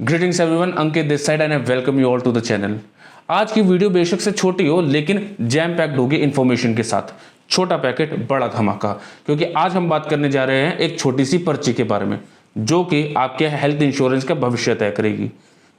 Greetings everyone, Ankit this side and I welcome you all to the channel. आज की video बेशक से छोटी हो लेकिन जैम पैक्ड होगी इन्फॉर्मेशन के साथ। छोटा पैकेट बड़ा धमाका, क्योंकि आज हम बात करने जा रहे हैं एक छोटी सी पर्ची के बारे में जो कि आपके हेल्थ इंश्योरेंस का भविष्य तय करेगी।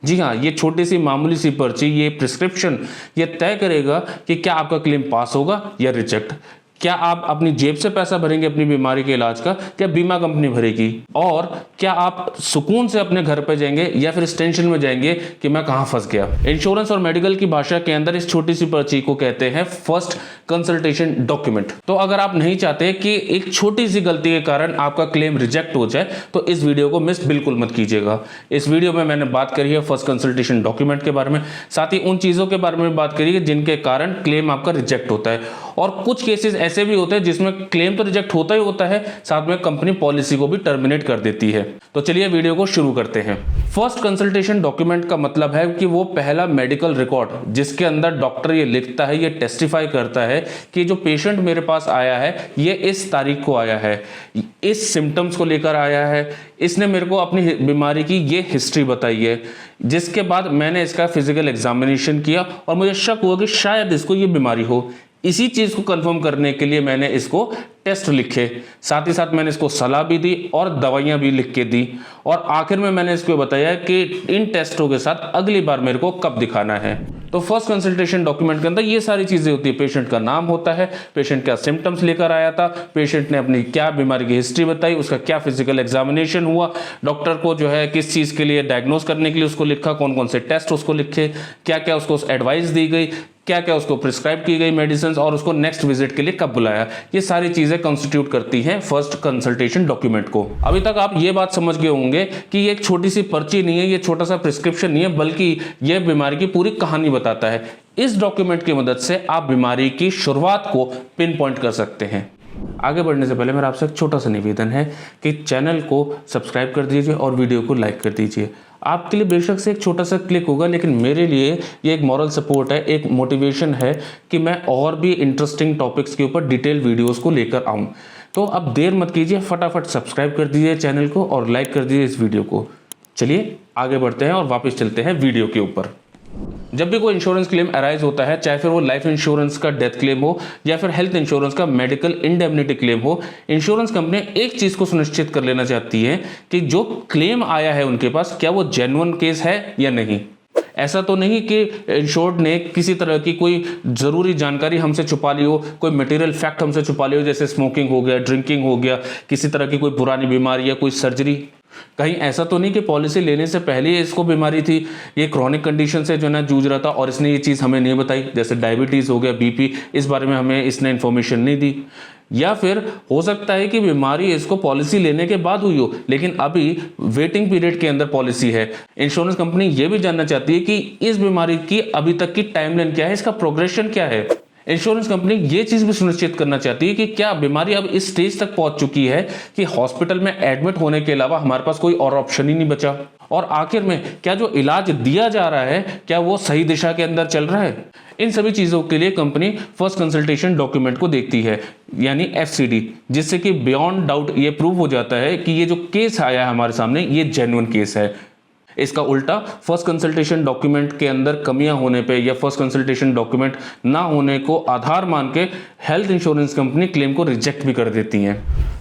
जी हाँ, ये छोटी सी मामूली सी पर्ची, ये प्रिस्क्रिप्शन, ये तय करेगा कि क्या आपका क्लेम पास होगा या रिजेक्ट। क्या आप अपनी जेब से पैसा भरेंगे अपनी बीमारी के इलाज का, क्या बीमा कंपनी भरेगी, और क्या आप सुकून से अपने घर पे जाएंगे या फिर इस टेंशन में जाएंगे कि मैं कहां फंस गया। इंश्योरेंस और मेडिकल की भाषा के अंदर इस छोटी सी पर्ची को कहते हैं फर्स्ट कंसल्टेशन डॉक्यूमेंट। तो अगर आप नहीं चाहते कि एक छोटी सी गलती के कारण आपका क्लेम रिजेक्ट हो जाए तो इस वीडियो को मिस बिल्कुल मत कीजिएगा। इस वीडियो में मैंने बात करी है फर्स्ट कंसल्टेशन डॉक्यूमेंट के बारे में, साथ ही उन चीजों के बारे में बात करी है जिनके कारण क्लेम आपका रिजेक्ट होता है, और कुछ केसेस ऐसे भी होते हैं जिसमें क्लेम तो रिजेक्ट होता ही होता है, साथ में कंपनी पॉलिसी को भी टर्मिनेट कर देती है। तो चलिए वीडियो को शुरू करते हैं। फर्स्ट कंसल्टेशन डॉक्यूमेंट का मतलब है कि वो पहला मेडिकल रिकॉर्ड जिसके अंदर डॉक्टर ये लिखता है, ये टेस्टिफाई करता है कि जो पेशेंट मेरे पास आया है ये इस तारीख को आया है, इस सिम्टम्स को लेकर आया है, इसने मेरे को अपनी बीमारी की ये हिस्ट्री बताई है, जिसके बाद मैंने इसका फिजिकल एग्जामिनेशन किया और मुझे शक हुआ कि शायद इसको ये बीमारी हो। इसी चीज को कंफर्म करने के लिए मैंने इसको टेस्ट लिखे, साथ ही साथ मैंने इसको सलाह भी दी और दवाइयां भी लिख के दी, और आखिर में मैंने इसको बताया कि इन टेस्टों के साथ अगली बार मेरे को कब दिखाना है। तो फर्स्ट कंसल्टेशन डॉक्यूमेंट के अंदर ये सारी चीजें होती है। पेशेंट का नाम होता है, पेशेंट क्या सिम्टम्स लेकर आया था, पेशेंट ने अपनी क्या बीमारी की हिस्ट्री बताई, उसका क्या फिजिकल एग्जामिनेशन हुआ, डॉक्टर को जो है किस चीज के लिए डायग्नोज करने के लिए उसको लिखा, कौन कौन से टेस्ट उसको लिखे, क्या क्या उसको एडवाइस दी गई, क्या क्या उसको प्रिस्क्राइब की गई मेडिसिन, और उसको नेक्स्ट विजिट के लिए कब बुलाया। ये सारी चीजें कंस्टिट्यूट करती हैं फर्स्ट कंसल्टेशन डॉक्यूमेंट को। अभी तक आप ये बात समझ गए होंगे कि ये एक छोटी सी पर्ची नहीं है, ये छोटा सा प्रिस्क्रिप्शन नहीं है, बल्कि ये बीमारी की पूरी कहानी बताता है। इस डॉक्यूमेंट की मदद से आप बीमारी की शुरुआत को पिन पॉइंट कर सकते हैं। आगे बढ़ने से पहले मेरा आपसे एक छोटा सा निवेदन है कि चैनल को सब्सक्राइब कर दीजिए और वीडियो को लाइक कर दीजिए। आपके लिए बेशक से एक छोटा सा क्लिक होगा, लेकिन मेरे लिए ये एक मॉरल सपोर्ट है, एक मोटिवेशन है कि मैं और भी इंटरेस्टिंग टॉपिक्स के ऊपर डिटेल वीडियोस को लेकर आऊँ। तो अब देर मत कीजिए, फटाफट सब्सक्राइब कर दीजिए चैनल को और लाइक कर दीजिए इस वीडियो को। चलिए आगे बढ़ते हैं और वापस चलते हैं वीडियो के ऊपर। जब भी कोई इंश्योरेंस क्लेम अराइज होता है, चाहे फिर वो लाइफ इंश्योरेंस का डेथ क्लेम हो या फिर हेल्थ इंश्योरेंस का मेडिकल इंडेमनिटी क्लेम हो, इंश्योरेंस कंपनी एक चीज को सुनिश्चित कर लेना चाहती है कि जो क्लेम आया है उनके पास क्या वो जेन्युइन केस है या नहीं। ऐसा तो नहीं कि इंश्योर्ड ने किसी तरह की कोई जरूरी जानकारी हमसे छुपा ली हो, कोई मटेरियल फैक्ट हमसे छुपा ली हो, जैसे स्मोकिंग हो गया, ड्रिंकिंग हो गया, किसी तरह की कोई पुरानी बीमारी या कोई सर्जरी। कहीं ऐसा तो नहीं कि पॉलिसी लेने से पहले इसको बीमारी थी, ये क्रॉनिक कंडीशन से जो है ना जूझ रहा था और इसने ये चीज़ हमें नहीं बताई, जैसे डायबिटीज़ हो गया, बीपी, इस बारे में हमें इसने इन्फॉर्मेशन नहीं दी। या फिर हो सकता है कि बीमारी इसको पॉलिसी लेने के बाद हुई हो, लेकिन अभी वेटिंग पीरियड के अंदर पॉलिसी है। इंश्योरेंस कंपनी ये भी जानना चाहती है कि इस बीमारी की अभी तक की टाइमलाइन क्या है, इसका प्रोग्रेशन क्या है। इंश्योरेंस कंपनी ये चीज भी सुनिश्चित करना चाहती है कि क्या बीमारी अब इस स्टेज तक पहुंच चुकी है कि हॉस्पिटल में एडमिट होने के अलावा हमारे पास कोई और ऑप्शन ही नहीं बचा, और आखिर में क्या जो इलाज दिया जा रहा है क्या वो सही दिशा के अंदर चल रहा है। इन सभी चीजों के लिए कंपनी फर्स्ट कंसल्टेशन डॉक्यूमेंट को देखती है, यानी FCD, जिससे कि बियॉन्ड डाउट ये प्रूव हो जाता है कि ये जो केस आया है हमारे सामने ये जेन्युइन केस है। इसका उल्टा फर्स्ट कंसल्टेशन डॉक्यूमेंट के अंदर कमियां होने पे या फर्स्ट कंसल्टेशन डॉक्यूमेंट ना होने को आधार मान के हेल्थ इंश्योरेंस कंपनी क्लेम को रिजेक्ट भी कर देती है।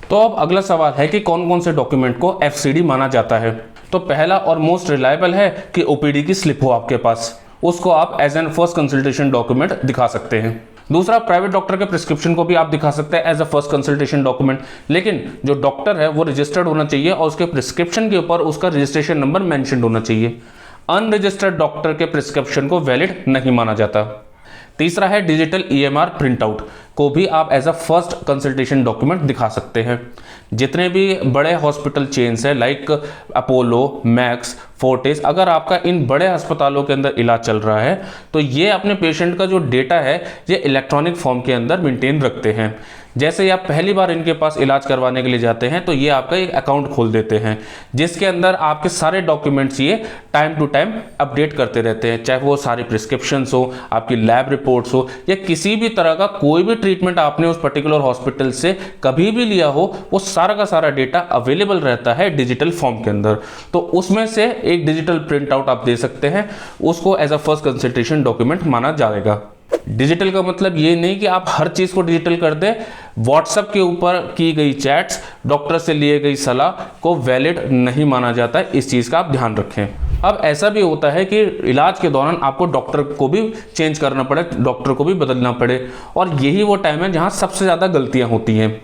तो अब अगला सवाल है कि कौन कौन से डॉक्यूमेंट को FCD माना जाता है। तो पहला और मोस्ट रिलायबल है कि OPD की स्लिप हो आपके पास, उसको आप as an first consultation document दिखा सकते हैं। दूसरा, प्राइवेट डॉक्टर के प्रिस्क्रिप्शन को भी आप दिखा सकते हैं as a first consultation document, लेकिन जो डॉक्टर है वो रजिस्टर्ड होना चाहिए और उसके प्रिस्क्रिप्शन के ऊपर उसका रजिस्ट्रेशन नंबर मेंशन्ड होना चाहिए। अनरजिस्टर्ड डॉक्टर के प्रिस्क्रिप्शन को वैलिड नहीं माना जाता। तीसरा है डिजिटल EMR प्रिंट आउट को भी आप as a first consultation document दिखा सकते हैं। जितने भी बड़े हॉस्पिटल चेन्स है लाइक अपोलो, मैक्स, फोर्टिस, अगर आपका इन बड़े अस्पतालों के अंदर इलाज चल रहा है तो ये अपने पेशेंट का जो डेटा है ये इलेक्ट्रॉनिक फॉर्म के अंदर मेंटेन रखते हैं। जैसे ही आप पहली बार इनके पास इलाज करवाने के लिए जाते हैं तो ये आपका एक अकाउंट खोल देते हैं जिसके अंदर आपके सारे डॉक्यूमेंट्स ये टाइम टू टाइम अपडेट करते रहते हैं, चाहे वो सारी प्रिस्क्रिप्शंस हो, आपकी लैब रिपोर्ट्स हो या किसी भी तरह का कोई भी ट्रीटमेंट आपने उस पर्टिकुलर हॉस्पिटल से कभी भी लिया हो, वो सारा का सारा डेटा अवेलेबल रहता है डिजिटल फॉर्म के अंदर। तो उसमें से एक डिजिटल प्रिंट आउट आप दे सकते हैं, उसको as a first consultation document माना जाएगा। डिजिटल का मतलब ये नहीं कि आप हर चीज़ को डिजिटल कर दें। व्हाट्सएप के ऊपर की गई चैट्स, डॉक्टर से लिए गई सलाह को वैलिड नहीं माना जाता है, इस चीज़ का आप ध्यान रखें। अब ऐसा भी होता है कि इलाज के दौरान आपको डॉक्टर को भी चेंज करना पड़े, डॉक्टर को भी बदलना पड़े, और यही वो टाइम है जहाँ सबसे ज़्यादा गलतियाँ होती हैं।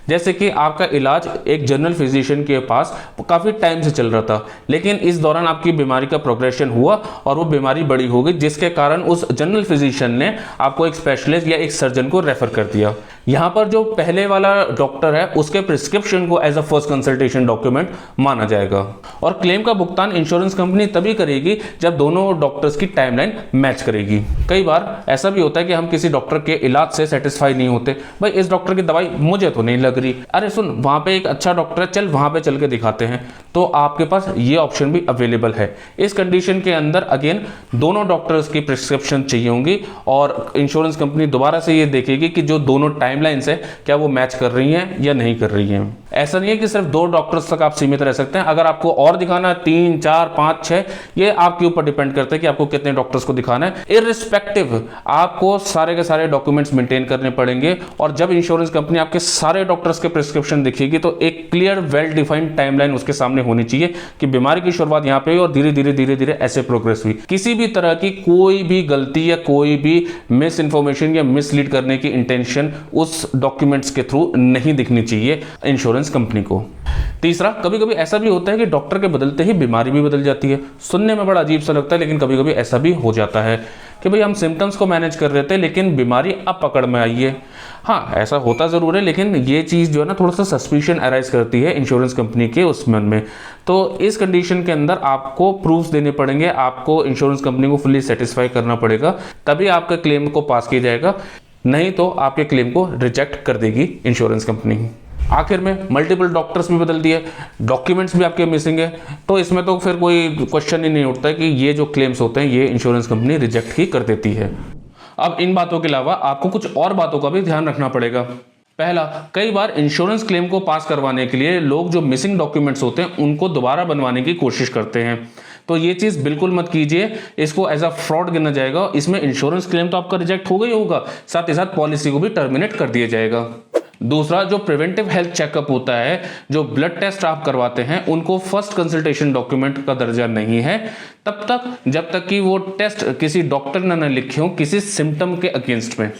जैसे कि आपका इलाज एक जनरल फिजिशियन के पास काफ़ी टाइम से चल रहा था, लेकिन इस दौरान आपकी बीमारी का प्रोग्रेशन हुआ और वो बीमारी बड़ी हो गई, जिसके कारण उस जनरल फिजिशियन ने आपको एक स्पेशलिस्ट या एक सर्जन को रेफर कर दिया। यहाँ पर जो पहले वाला डॉक्टर है उसके प्रिस्क्रिप्शन को as a first consultation document माना जाएगा। और क्लेम का भुगतान इंश्योरेंस कंपनी तभी करेगी जब दोनों डॉक्टर्स की टाइमलाइन मैच करेगी। कई बार ऐसा भी होता है कि हम किसी डॉक्टर के इलाज से सेटिस्फाई नहीं होते, भाई इस डॉक्टर की दवाई मुझे तो नहीं लग रही, अरे सुन वहां पे एक अच्छा डॉक्टर है, चल वहां पे चल के दिखाते हैं। तो आपके पास ये ऑप्शन भी अवेलेबल है। इस कंडीशन के अंदर अगेन दोनों डॉक्टर्स की प्रिस्क्रिप्शन चाहिए होंगी और इंश्योरेंस कंपनी दोबारा से ये देखेगी कि जो दोनों टाइमलाइंस है क्या वो मैच कर रही हैं या नहीं कर रही हैं। ऐसा नहीं है कि सिर्फ 2 डॉक्टर्स तक आप सीमित रह सकते हैं। अगर आपको और दिखाना है 3, 4, 5, 6, ये आपके ऊपर डिपेंड करता है कि आपको कितने डॉक्टर्स को दिखाना है। इररिस्पेक्टिव आपको सारे के सारे डॉक्यूमेंट्स मेंटेन करने पड़ेंगे, और जब इंश्योरेंस कंपनी आपके सारे डॉक्टर्स के प्रिस्क्रिप्शन दिखेगी तो एक क्लियर वेल डिफाइंड टाइमलाइन उसके सामने होनी चाहिए कि बीमारी की शुरुआत यहाँ पे हुई और धीरे धीरे ऐसे प्रोग्रेस हुई। किसी भी तरह की कोई भी गलती या कोई भी मिस इंफॉर्मेशन या मिसलीड करने की इंटेंशन उस डॉक्यूमेंट्स के थ्रू नहीं दिखनी चाहिए इंश्योरेंस कंपनी को। तीसरा, कभी कभी ऐसा भी होता है कि डॉक्टर के बदलते ही बीमारी भी बदल जाती है। सुनने में बड़ा अजीब सा लगता है, लेकिन कभी कभी ऐसा भी हो जाता है कि भाई हम सिम्टम्स को मैनेज कर रहे थे लेकिन बीमारी अब पकड़ में आई है। हाँ, ऐसा होता ज़रूर है, लेकिन ये चीज़ जो है ना थोड़ा सा सस्पिशन अराइज करती है इंश्योरेंस कंपनी के उस मन में। तो इस कंडीशन के अंदर आपको प्रूफ्स देने पड़ेंगे, आपको इंश्योरेंस कंपनी को फुल्ली सेटिस्फाई करना पड़ेगा, तभी आपका क्लेम को पास किया जाएगा, नहीं तो आपके क्लेम को रिजेक्ट कर देगी इंश्योरेंस कंपनी। आखिर में मल्टीपल डॉक्टर्स भी बदल दिए, डॉक्यूमेंट्स भी आपके मिसिंग है, तो इसमें तो फिर कोई क्वेश्चन ही नहीं उठता कि ये जो क्लेम्स होते हैं ये इंश्योरेंस कंपनी रिजेक्ट ही कर देती है। अब इन बातों के अलावा आपको कुछ और बातों का भी ध्यान रखना पड़ेगा। पहला, कई बार इंश्योरेंस क्लेम को पास करवाने के लिए लोग जो मिसिंग डॉक्यूमेंट्स होते हैं उनको दोबारा बनवाने की कोशिश करते हैं, तो ये चीज़ बिल्कुल मत कीजिए, इसको एज अ फ्रॉड गिना जाएगा। इसमें इंश्योरेंस क्लेम तो आपका रिजेक्ट हो गई होगा, साथ ही साथ पॉलिसी को भी टर्मिनेट कर दिया जाएगा। दूसरा, जो प्रिवेंटिव हेल्थ चेकअप होता है, जो ब्लड टेस्ट आप करवाते हैं, उनको फर्स्ट कंसल्टेशन डॉक्यूमेंट का दर्जा नहीं है तब तक जब तक कि वो टेस्ट किसी डॉक्टर ने न लिखे हो किसी सिम्टम के अगेंस्ट में।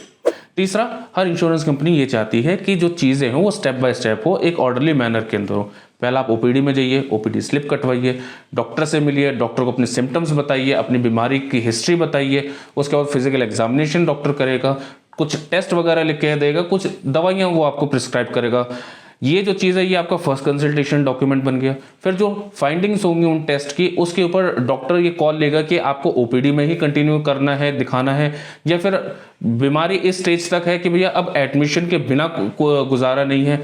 तीसरा, हर इंश्योरेंस कंपनी ये चाहती है कि जो चीज़ें हो वो स्टेप बाय स्टेप हो, एक ऑर्डरली मैनर के अंदर हो। पहला आप ओपीडी में जाइए, ओपीडी स्लिप कटवाइए, डॉक्टर से मिलिए, डॉक्टर को अपने सिम्टम्स बताइए, अपनी बीमारी की हिस्ट्री बताइए, उसके बाद फिजिकल एग्जामिनेशन डॉक्टर करेगा, कुछ टेस्ट वगैरह लिख के देगा, कुछ दवाइयाँ वो आपको प्रिस्क्राइब करेगा। ये जो चीज़ है ये आपका फर्स्ट कंसल्टेशन डॉक्यूमेंट बन गया। फिर जो फाइंडिंग्स होंगी उन टेस्ट की, उसके ऊपर डॉक्टर ये कॉल लेगा कि आपको ओपीडी में ही कंटिन्यू करना है, दिखाना है, या फिर बीमारी इस स्टेज तक है कि भैया अब एडमिशन के बिना गुजारा नहीं है।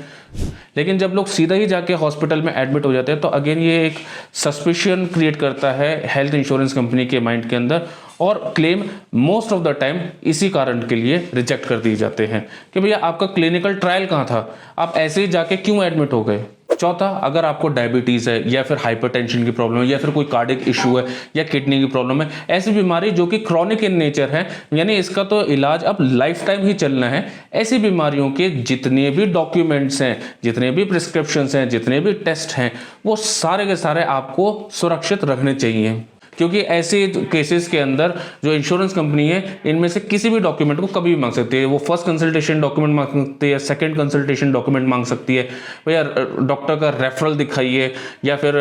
लेकिन जब लोग सीधा ही जाके हॉस्पिटल में एडमिट हो जाते हैं तो अगेन ये एक सस्पिशन क्रिएट करता है हेल्थ इंश्योरेंस कंपनी के माइंड के अंदर, और claim most of the time इसी कारण के लिए रिजेक्ट कर दिए जाते हैं कि भैया आपका क्लिनिकल ट्रायल कहाँ था, आप ऐसे ही जाके क्यों एडमिट हो गए। चौथा, अगर आपको डायबिटीज़ है या फिर हाइपरटेंशन की प्रॉब्लम है या फिर कोई कार्डिक इशू है या किडनी की प्रॉब्लम है, ऐसी बीमारी जो कि क्रॉनिक इन नेचर है, यानी इसका तो इलाज अब लाइफ टाइम ही चलना है, ऐसी बीमारियों के जितने भी डॉक्यूमेंट्स हैं, जितने भी प्रिस्क्रिप्शंस हैं, जितने भी टेस्ट हैं, वो सारे के सारे आपको सुरक्षित रखने चाहिए। क्योंकि ऐसे केसेस के अंदर जो इंश्योरेंस कंपनी है इनमें से किसी भी डॉक्यूमेंट को कभी भी मांग सकती है। वो फर्स्ट कंसल्टेशन डॉक्यूमेंट मांग सकती है, सेकंड कंसल्टेशन डॉक्यूमेंट मांग सकती है, भैया डॉक्टर का रेफरल दिखाइए, या फिर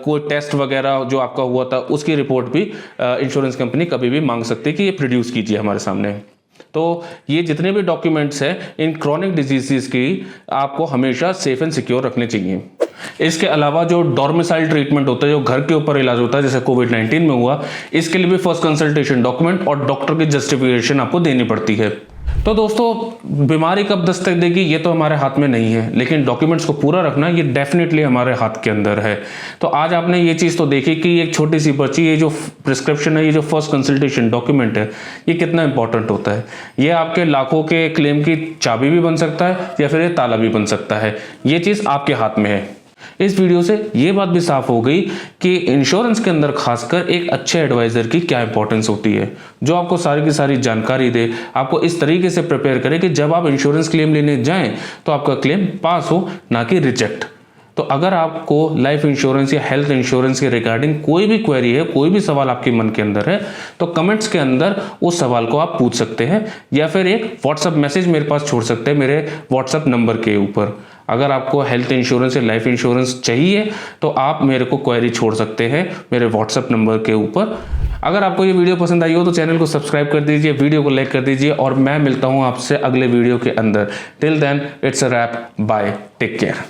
कोई टेस्ट वगैरह जो आपका हुआ था उसकी रिपोर्ट भी इंश्योरेंस कंपनी कभी भी मांग सकती है कि ये प्रोड्यूस कीजिए हमारे सामने। तो ये जितने भी डॉक्यूमेंट्स हैं इन क्रॉनिक डिजीजेस की आपको हमेशा सेफ एंड सिक्योर रखने चाहिए। इसके अलावा जो डोमिसाइल ट्रीटमेंट होता है, जो घर के ऊपर इलाज होता है, जैसे कोविड-19 में हुआ, इसके लिए भी फर्स्ट कंसल्टेशन डॉक्यूमेंट और डॉक्टर की जस्टिफिकेशन आपको देनी पड़ती है। तो दोस्तों बीमारी कब दस्तक देगी ये तो हमारे हाथ में नहीं है, लेकिन डॉक्यूमेंट्स को पूरा रखना ये डेफिनेटली हमारे हाथ के अंदर है। तो आज आपने ये चीज़ तो देखी कि एक छोटी सी पर्ची, ये जो प्रिस्क्रिप्शन है, ये जो फर्स्ट कंसल्टेशन डॉक्यूमेंट है, ये कितना इंपॉर्टेंट होता है। ये आपके लाखों के क्लेम की चाबी भी बन सकता है या फिर ये ताला भी बन सकता है। ये चीज़ आपके हाथ में है। इस वीडियो से ये बात भी साफ हो गई कि इंश्योरेंस के अंदर खासकर एक अच्छे एडवाइजर की क्या इंपॉर्टेंस होती है, जो आपको सारी की सारी जानकारी दे, आपको इस तरीके से प्रिपेयर करे कि जब आप इंश्योरेंस क्लेम लेने जाएं तो आपका क्लेम पास हो, ना कि रिजेक्ट। तो अगर आपको लाइफ इंश्योरेंस या हेल्थ इंश्योरेंस के रिगार्डिंग कोई भी क्वेरी है, कोई भी सवाल आपके मन के अंदर है, तो कमेंट्स के अंदर उस सवाल को आप पूछ सकते हैं या फिर एक व्हाट्सएप मैसेज मेरे पास छोड़ सकते हैं मेरे व्हाट्सएप नंबर के ऊपर। अगर आपको हेल्थ इंश्योरेंस या लाइफ इंश्योरेंस चाहिए तो आप मेरे को क्वेरी छोड़ सकते हैं मेरे व्हाट्सएप नंबर के ऊपर। अगर आपको ये वीडियो पसंद आई हो तो चैनल को सब्सक्राइब कर दीजिए, वीडियो को लाइक कर दीजिए और मैं मिलता हूँ आपसे अगले वीडियो के अंदर। Till then it's a wrap, bye, take care.